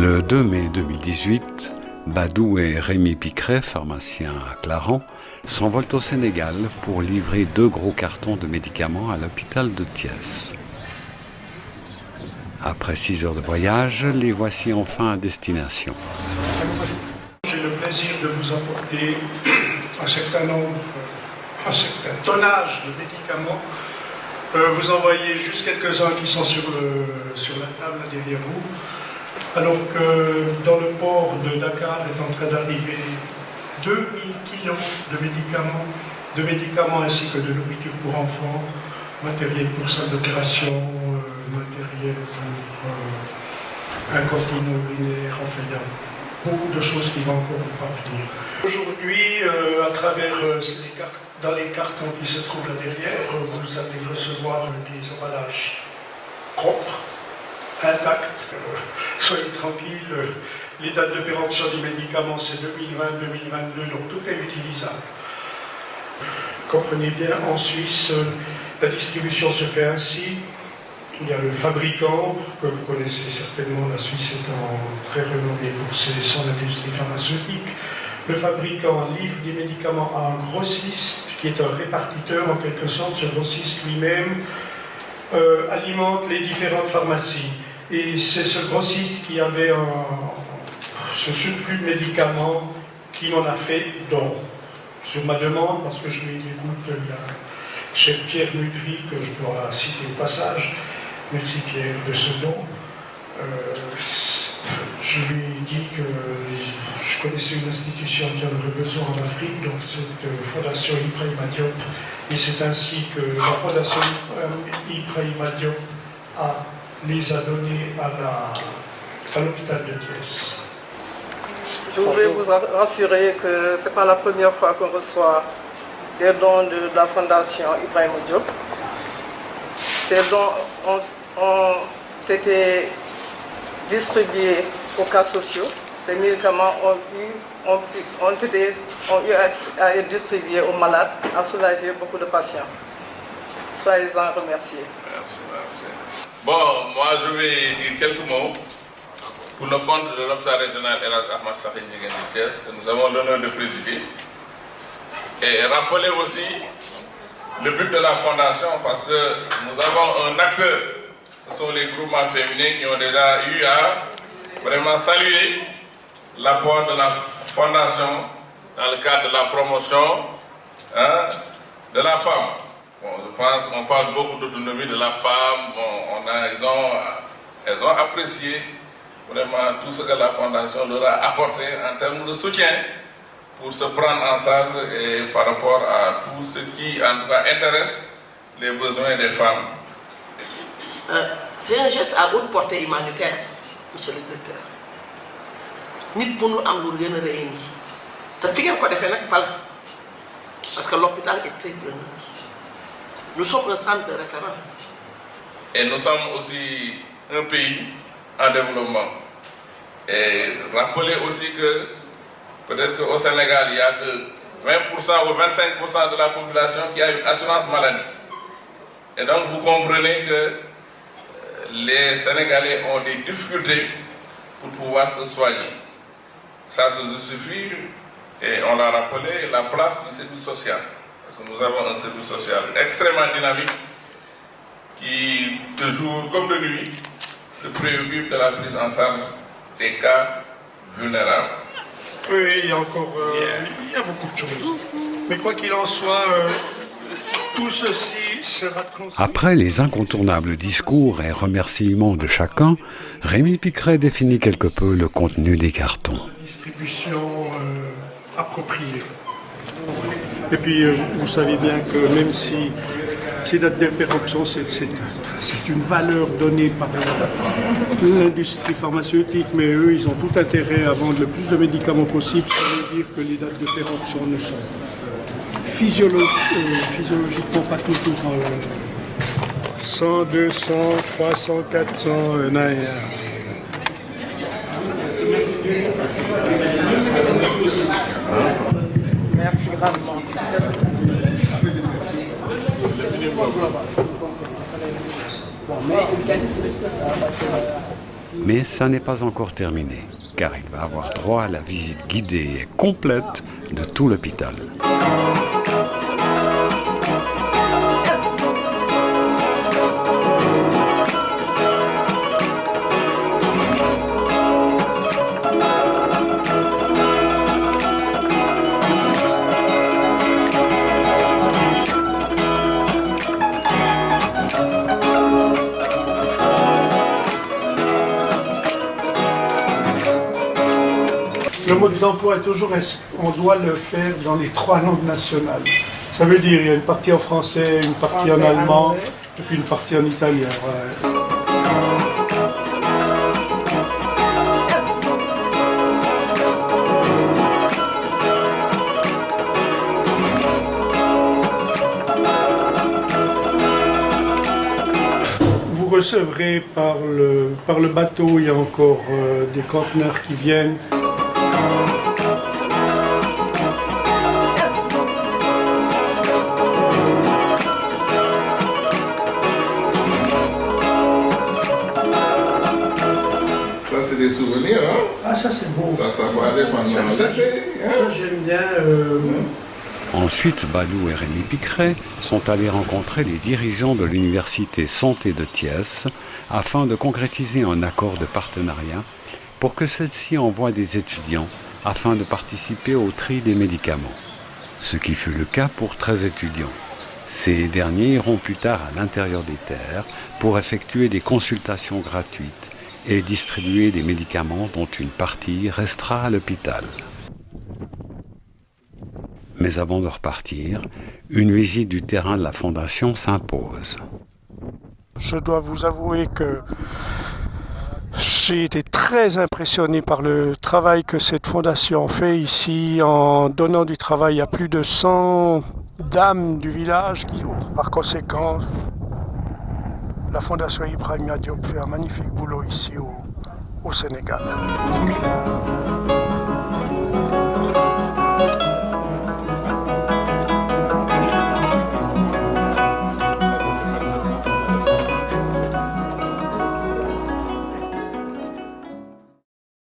Le 2 mai 2018, Badou et Rémi Picret, pharmaciens à Clarens, s'envolent au Sénégal pour livrer 2 gros cartons de médicaments à l'hôpital de Thiès. Après 6 heures de voyage, les voici enfin à destination. J'ai le plaisir de vous apporter un certain tonnage de médicaments. Vous en voyez juste quelques-uns qui sont sur la table derrière vous. Alors que dans le port de Dakar est en train d'arriver 2000 kilos de médicaments ainsi que de nourriture pour enfants, matériel pour salle d'opération, matériel pour incontinence urinaire, enfin il y a beaucoup de choses qui vont encore vous parvenir. Aujourd'hui, à travers dans les cartons qui se trouvent là derrière, vous allez recevoir des emballages propres, intacts. Soyez tranquilles, les dates de péremption des médicaments c'est 2020-2022, donc tout est utilisable. Comprenez bien, en Suisse, la distribution se fait ainsi. Il y a le fabricant, que vous connaissez certainement, la Suisse étant très renommée pour son industrie pharmaceutique. Le fabricant livre des médicaments à un grossiste, qui est un répartiteur en quelque sorte. Ce grossiste lui-même alimente les différentes pharmacies. Et c'est ce grossiste qui avait ce surplus de médicaments qui m'en a fait don. Sur ma demande, parce que je lui ai dit, écoute, il y a chef Pierre Mudry, que je dois citer au passage, merci Pierre de ce don. Je lui ai dit que je connaissais une institution qui en aurait besoin en Afrique, donc cette fondation Ibrahima Diop. Et c'est ainsi que la fondation Ibrahima Diop les a donnés à l'hôpital de Thiès. Je voudrais vous rassurer que ce n'est pas la première fois qu'on reçoit des dons de la fondation Ibrahima Diop. Ces dons ont été distribués aux cas sociaux. Ces médicaments ont eu à être distribués aux malades, à soulager beaucoup de patients. Soyez-en remerciés. Merci. Bon, moi je vais dire quelques mots pour le compte de l'hôpital régional El Hadj Ahmad Sakhir Ndiéguène de Thiès, que nous avons l'honneur de présider. Et rappeler aussi le but de la fondation, parce que nous avons un acteur, ce sont les groupements féminins qui ont déjà eu à vraiment saluer l'apport de la fondation dans le cadre de la promotion de la femme. Bon, je pense qu'on parle beaucoup d'autonomie de la femme. Bon, elles ont apprécié vraiment tout ce que la fondation leur a apporté en termes de soutien pour se prendre en charge et par rapport à tout ce qui en tout cas intéresse les besoins des femmes. C'est un geste à haute portée humanitaire, monsieur le directeur. Nit mënul am lu gën a rëy nii te fi ngeen ko defee nag fa la parce que l'hôpital est très preneur. Nous sommes un centre de référence. Et nous sommes aussi un pays en développement. Et rappeler aussi que peut-être qu'au Sénégal, il y a que 20% ou 25% de la population qui a une assurance maladie. Et donc vous comprenez que les Sénégalais ont des difficultés pour pouvoir se soigner. Ça se justifie, et on l'a rappelé, la place du service social. Parce que nous avons un service social extrêmement dynamique qui, de jour comme de nuit, se préoccupe de la prise en charge des cas vulnérables. Oui, il y a encore il y a beaucoup de choses. Mais quoi qu'il en soit, tout ceci sera transmis. Après les incontournables discours et remerciements de chacun, Rémi Picret définit quelque peu le contenu des cartons. Distribution appropriée. Et puis, vous savez bien que même si ces dates de péremption, c'est une valeur donnée par l'industrie pharmaceutique, mais eux, ils ont tout intérêt à vendre le plus de médicaments possible. Ça veut dire que les dates de péremption ne sont physiologiquement pas toujours 100, 200, 300, 400, Merci grandement. Mais ça n'est pas encore terminé, car il va avoir droit à la visite guidée et complète de tout l'hôpital. Le mode d'emploi est toujours, on doit le faire dans les 3 langues nationales. Ça veut dire il y a une partie en français, une partie en allemand et puis une partie en italien. Ouais. Vous recevrez par le bateau, il y a encore des conteneurs qui viennent. Ça, c'est des souvenirs, hein? Ah, ça c'est beau. Ça va aller pendant l'été, hein? Ça j'aime bien. Ensuite, Badou et Rémi Picret sont allés rencontrer les dirigeants de l'université Santé de Thiès afin de concrétiser un accord de partenariat pour que celle-ci envoie des étudiants afin de participer au tri des médicaments. Ce qui fut le cas pour 13 étudiants. Ces derniers iront plus tard à l'intérieur des terres pour effectuer des consultations gratuites et distribuer des médicaments dont une partie restera à l'hôpital. Mais avant de repartir, une visite du terrain de la Fondation s'impose. Je dois vous avouer que j'ai été très impressionné par le travail que cette fondation fait ici en donnant du travail à plus de 100 dames du village. Par conséquent, la fondation Ibrahima Diop fait un magnifique boulot ici au Sénégal.